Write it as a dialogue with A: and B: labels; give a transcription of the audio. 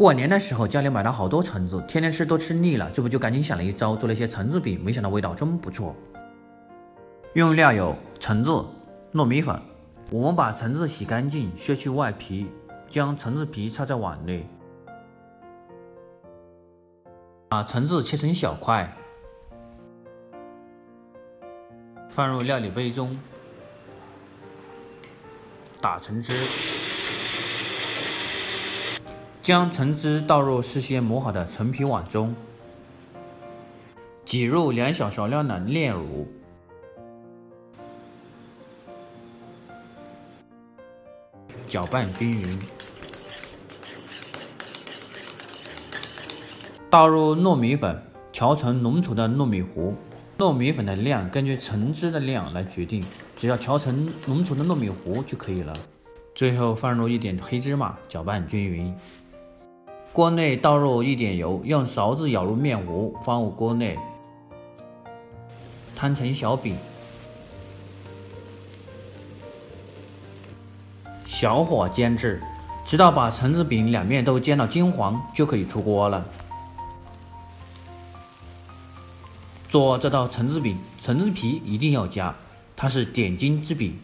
A: 过年的时候家里买了好多橙子，天天吃都吃腻了，这不就赶紧想了一招，做了一些橙子饼，没想到味道真不错。用料有橙子、糯米粉。我们把橙子洗干净，削去外皮，将橙子皮插在碗内，把橙子切成小块，放入料理杯中，打成汁。将橙汁倒入事先磨好的陈皮碗中，挤入2小勺量的炼乳，搅拌均匀，倒入糯米粉，调成浓稠的糯米糊。糯米粉的量根据橙汁的量来决定，只要调成浓稠的糯米糊就可以了。最后放入一点黑芝麻，搅拌均匀。锅内倒入一点油，用勺子舀入面糊，放入锅内，摊成小饼，小火煎制，直到把橙子饼两面都煎到金黄，就可以出锅了。做这道橙子饼，橙子皮一定要加，它是点睛之笔。